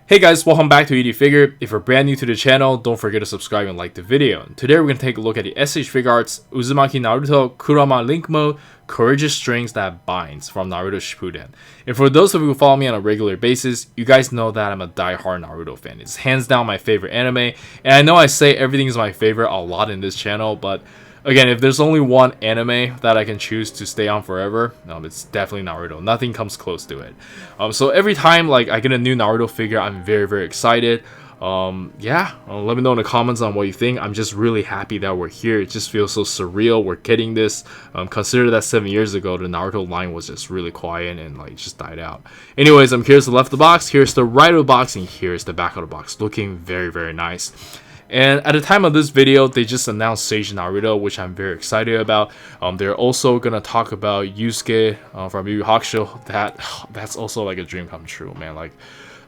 Hey guys, welcome back to S.H.Figuarts. If you're brand new to the channel, don't forget to subscribe and like the video. Today we're going to take a look at the S.H.Figuarts Uzumaki Naruto Kurama Link Mode Courageous Strings That Binds from Naruto Shippuden. And for those of you who follow me on a regular basis, you guys know that I'm a die-hard Naruto fan. It's hands down my favorite anime, and I know I say everything is my favorite a lot in this channel, but again, if there's only one anime that I can choose to stay on forever, it's definitely Naruto. Nothing comes close to it. So every time I get a new Naruto figure, I'm very excited. Let me know in the comments on what you think. I'm just really happy that we're here. It just feels so surreal. We're getting this. Consider that 7 years ago, the Naruto line was just really quiet and just died out. Anyways, here's the left of the box, here's the right of the box, and here's the back of the box. Looking very nice. And at the time of this video, they just announced Sage Naruto, which I'm very excited about. They're also gonna talk about Yusuke from Yu Yu Hakusho. That's also like a dream come true, man.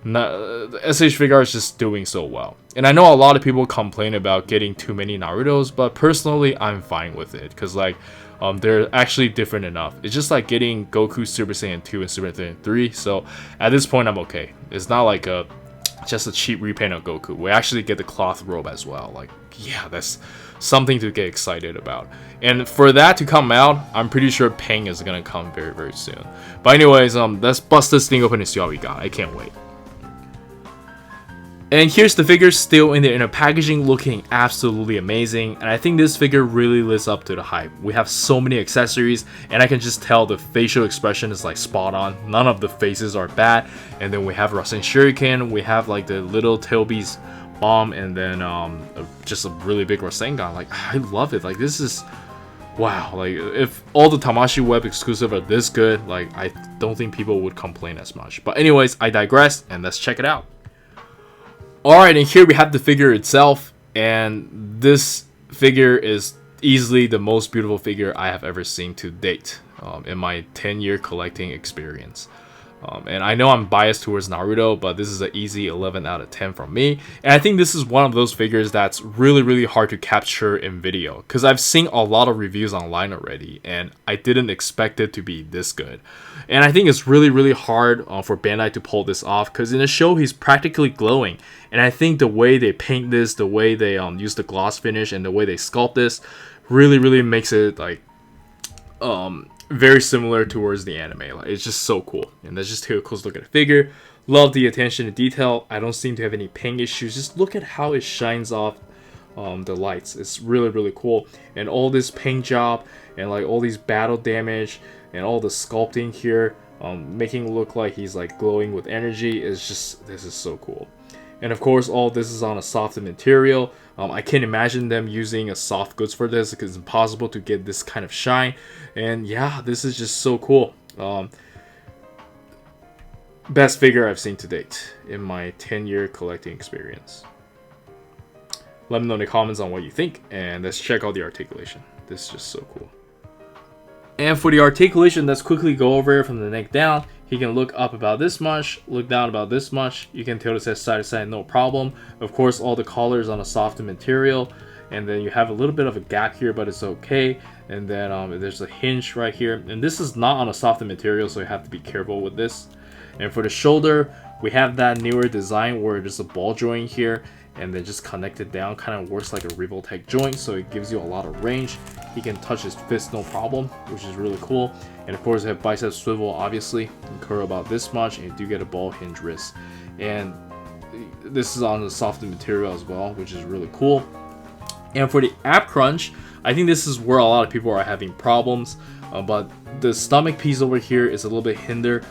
S.H.Figuarts is just doing so well. And I know a lot of people complain about getting too many Narutos, but personally, I'm fine with it because they're actually different enough. It's just like getting Goku Super Saiyan 2 and Super Saiyan 3. So at this point, I'm okay. It's not like just a cheap repaint of Goku. We actually get the cloth robe as well. That's something to get excited about. And for that to come out, I'm pretty sure Pain is gonna come very soon. But anyways, let's bust this thing open and see what we got. I can't wait. And here's the figure still in the inner packaging, looking absolutely amazing, and I think this figure really lives up to the hype. We have so many accessories, and I can just tell the facial expression is spot on. None of the faces are bad. And then we have Rasen Shuriken, we have the little Tailbeast bomb, and then just a really big Rasengan. I love it. This is wow. If all the Tamashii Web exclusive are this good, I don't think people would complain as much. But anyways, I digress, and let's check it out. Alright, and here we have the figure itself, and this figure is easily the most beautiful figure I have ever seen to date in my 10-year collecting experience. And I know I'm biased towards Naruto, but this is an easy 11 out of 10 from me. And I think this is one of those figures that's really hard to capture in video, because I've seen a lot of reviews online already, and I didn't expect it to be this good. And I think it's really hard for Bandai to pull this off, because in the show he's practically glowing. And I think the way they paint this, the way they use the gloss finish, and the way they sculpt this really makes it very similar towards the anime. It's just so cool. And let's just take a close look at the figure. Love the attention to detail. I don't seem to have any paint issues. Just look at how it shines off the lights. It's really cool. And all this paint job and all these battle damage and all the sculpting here, making it look like he's glowing with energy, is just, this is so cool. And of course, all this is on a softened material. I can't imagine them using a soft goods for this, because it's impossible to get this kind of shine. And yeah, this is just so cool. Best figure I've seen to date in my 10-year collecting experience. Let me know in the comments on what you think, and let's check out the articulation. This is just so cool. And for the articulation, let's quickly go over it from the neck down. He can look up about this much, look down about this much. You can tilt his head side to side, no problem. Of course, all the collars on a softened material. And then you have a little bit of a gap here, but it's okay. And then there's a hinge right here. And this is not on a softened material, so you have to be careful with this. And for the shoulder, we have that newer design where there's a ball joint here, and then just connect it down. Kind of works like a Revoltech joint, so it gives you a lot of range. He can touch his fist no problem, which is really cool. And of course, you have bicep swivel, obviously. You curl about this much, and you do get a ball hinge wrist. And this is on the softened material as well, which is really cool. And for the ab crunch, I think this is where a lot of people are having problems. But the stomach piece over here is a little bit hindered.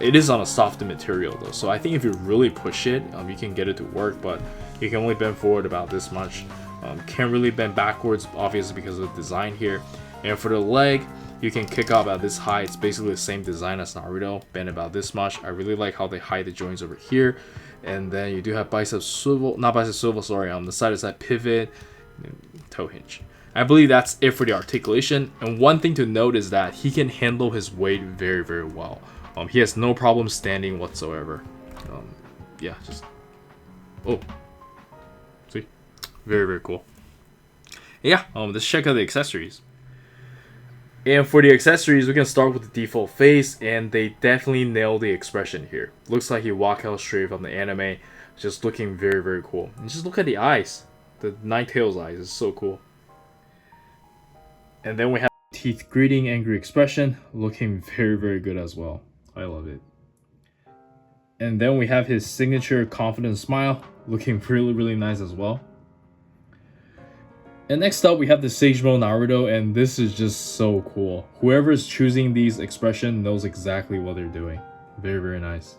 It is on a softened material though, so I think if you really push it, you can get it to work. But you can only bend forward about this much. Can't really bend backwards, obviously, because of the design here. And for the leg, you can kick out about this high. It's basically the same design as Naruto, bend about this much. I really like how they hide the joints over here. And then you do have bicep swivel, not bicep swivel, sorry, the side-to-side pivot, toe hinge. I believe that's it for the articulation. And one thing to note is that he can handle his weight very well. He has no problem standing whatsoever. Yeah, just, oh, see, very cool. Yeah, let's check out the accessories. And for the accessories, we can start with the default face, and they definitely nail the expression here. Looks like he walked out straight from the anime, just looking very, very cool. And just look at the eyes. The Ninetales eyes is so cool. And then we have teeth greeting, angry expression, looking very, very good as well. I love it. And then we have his signature confident smile, looking really, really nice as well. And next up, we have the Sage Mode Naruto, and this is just so cool. Whoever is choosing these expression knows exactly what they're doing. Very, very nice.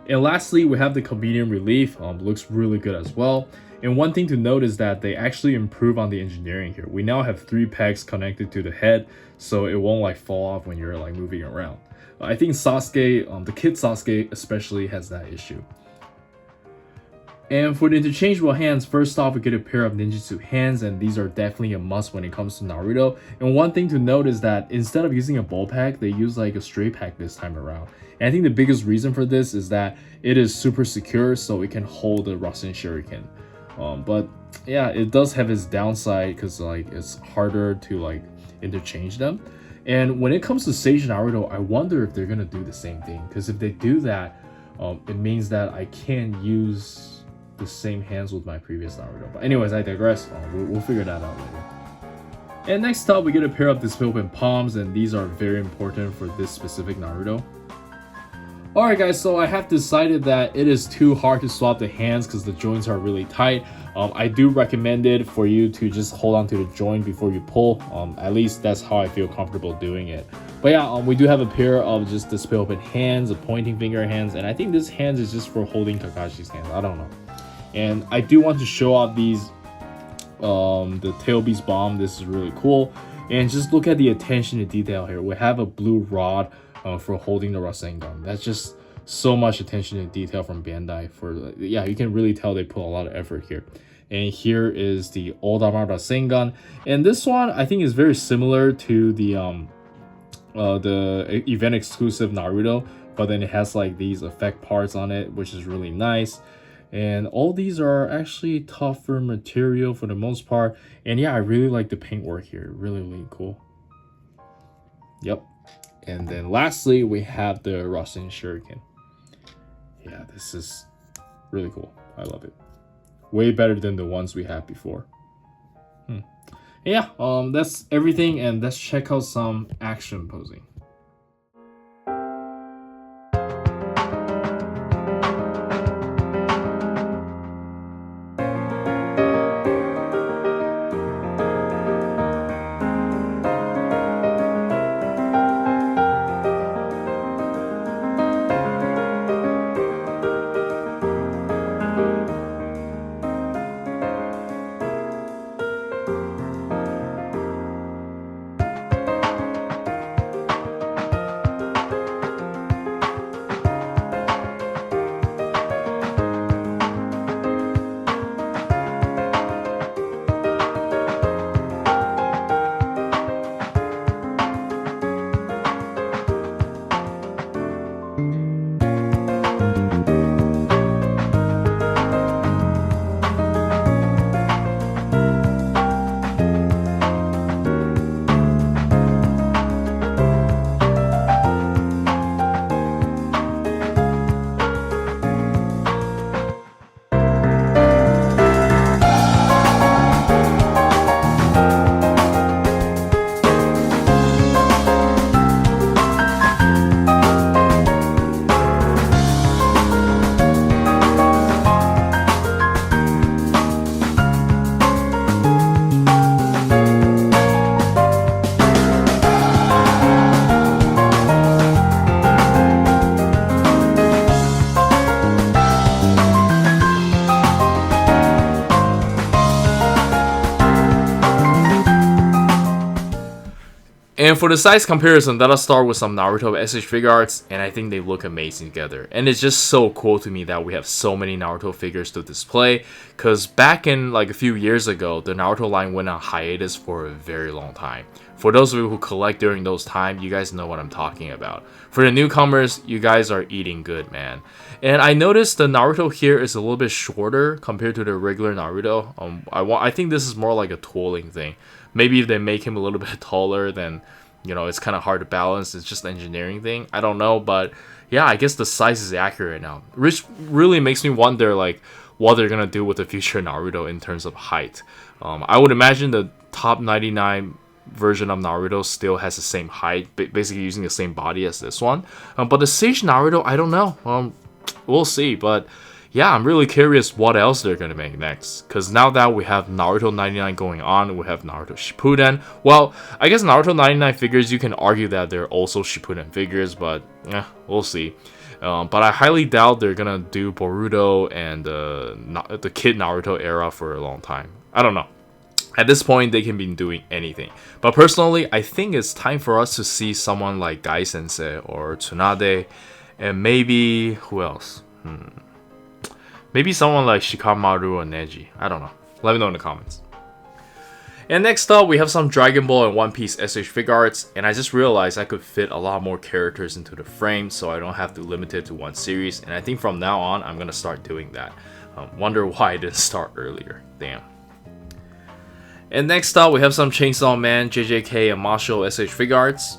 And lastly, we have the comedian relief. Looks really good as well. And one thing to note is that they actually improve on the engineering here. We now have 3 pegs connected to the head, so it won't like fall off when you're like moving around. I think Sasuke, the kid Sasuke especially, has that issue. And for the interchangeable hands, first off, we get a pair of ninjutsu hands, and these are definitely a must when it comes to Naruto. And one thing to note is that instead of using a ball pack, they use like a straight pack this time around. And I think the biggest reason for this is that it is super secure, so it can hold the Rasen Shuriken. But yeah, it does have its downside because like it's harder to like interchange them. And when it comes to Sage Naruto, I wonder if they're gonna do the same thing, because if they do that, it means that I can't use the same hands with my previous Naruto. But anyways, I digress. We'll figure that out later. And next up, we get a pair of display open palms, and these are very important for this specific Naruto. Alright guys, so I have decided that it is too hard to swap the hands because the joints are really tight. I do recommend it for you to just hold on to the joint before you pull. At least that's how I feel comfortable doing it. But yeah, we do have a pair of just display open hands, a pointing finger hands, and I think this hand is just for holding Kakashi's hands. I don't know. And I do want to show off these, the tail beast bomb. This is really cool. And just look at the attention to detail here. We have a blue rod for holding the Rasengan. That's just so much attention to detail from Bandai. Yeah, you can really tell they put a lot of effort here. And here is the Odama Rasengan. And this one I think is very similar to the event exclusive Naruto, but then it has like these effect parts on it, which is really nice. And all these are actually tougher material for the most part. And yeah, I really like the paintwork here. Really, really cool. Yep. And then lastly, we have the Rasen Shuriken. Yeah, this is really cool. I love it. Way better than the ones we had before. Yeah, that's everything. And let's check out some action posing. And for the size comparison, let us start with some Naruto S.H.Figuarts, and I think they look amazing together. And it's just so cool to me that we have so many Naruto figures to display, because back in like a few years ago, the Naruto line went on hiatus for a very long time. For those of you who collect during those times, you guys know what I'm talking about. For the newcomers, you guys are eating good, man. And I noticed the Naruto here is a little bit shorter compared to the regular Naruto. I think this is more like a tooling thing. Maybe if they make him a little bit taller, then it's kind of hard to balance. It's just an engineering thing. I don't know, but yeah, I guess the size is accurate now, which really makes me wonder like what they're gonna do with the future Naruto in terms of height. I would imagine the top 99 version of Naruto still has the same height, basically using the same body as this one. But the Sage Naruto, I don't know. We'll see. But yeah, I'm really curious what else they're gonna make next. Because now that we have Naruto 99 going on, we have Naruto Shippuden. Well, I guess Naruto 99 figures, you can argue that they're also Shippuden figures, but we'll see. But I highly doubt they're gonna do Boruto and the Kid Naruto era for a long time. I don't know. At this point, they can be doing anything. But personally, I think it's time for us to see someone like Gai Sensei or Tsunade, and maybe who else? Maybe someone like Shikamaru or Neji. I don't know. Let me know in the comments. And next up, we have some Dragon Ball and One Piece S.H.Figuarts, and I just realized I could fit a lot more characters into the frame, so I don't have to limit it to one series. And I think from now on, I'm gonna start doing that. Wonder why I didn't start earlier. Damn. And next up, we have some Chainsaw Man, JJK, and Masho S.H.Figuarts.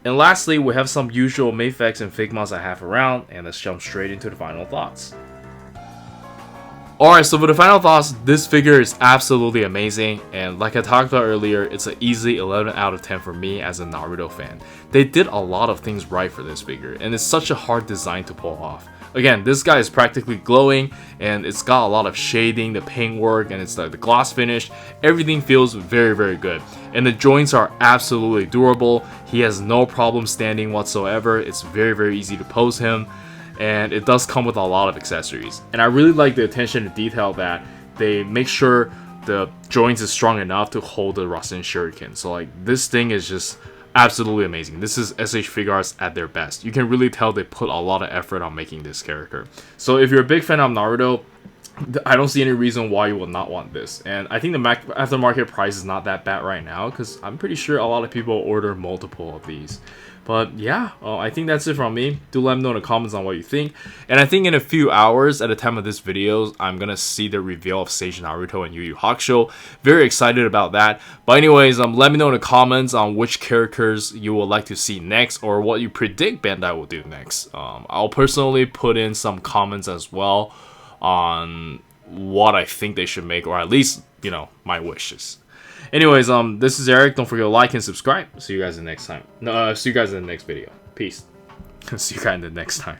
And lastly, we have some usual Mayfex and Figmas I have around, and let's jump straight into the final thoughts. Alright, so for the final thoughts, this figure is absolutely amazing, and like I talked about earlier, it's an easy 11 out of 10 for me as a Naruto fan. They did a lot of things right for this figure, and it's such a hard design to pull off. Again, this guy is practically glowing, and it's got a lot of shading, the paint work, and it's like the gloss finish. Everything feels very, very good. And the joints are absolutely durable. He has no problem standing whatsoever. It's very, very easy to pose him. And it does come with a lot of accessories. And I really like the attention to detail that they make sure the joints is strong enough to hold the Rasen Shuriken. So like, this thing is just absolutely amazing. This is S.H.Figuarts at their best. You can really tell they put a lot of effort on making this character. So if you're a big fan of Naruto, I don't see any reason why you will not want this. And I think the aftermarket price is not that bad right now, because I'm pretty sure a lot of people order multiple of these. But yeah, I think that's it from me. Do let me know in the comments on what you think. And I think in a few hours at the time of this video, I'm going to see the reveal of Sage Naruto and Yu Yu Hakusho. Very excited about that. But anyways, let me know in the comments on which characters you would like to see next, or what you predict Bandai will do next. I'll personally put in some comments as well on what I think they should make, or at least, my wishes. Anyways, this is Eric. Don't forget to like and subscribe. See you guys in the next time. See you guys in the next video. Peace. See you guys in the next time.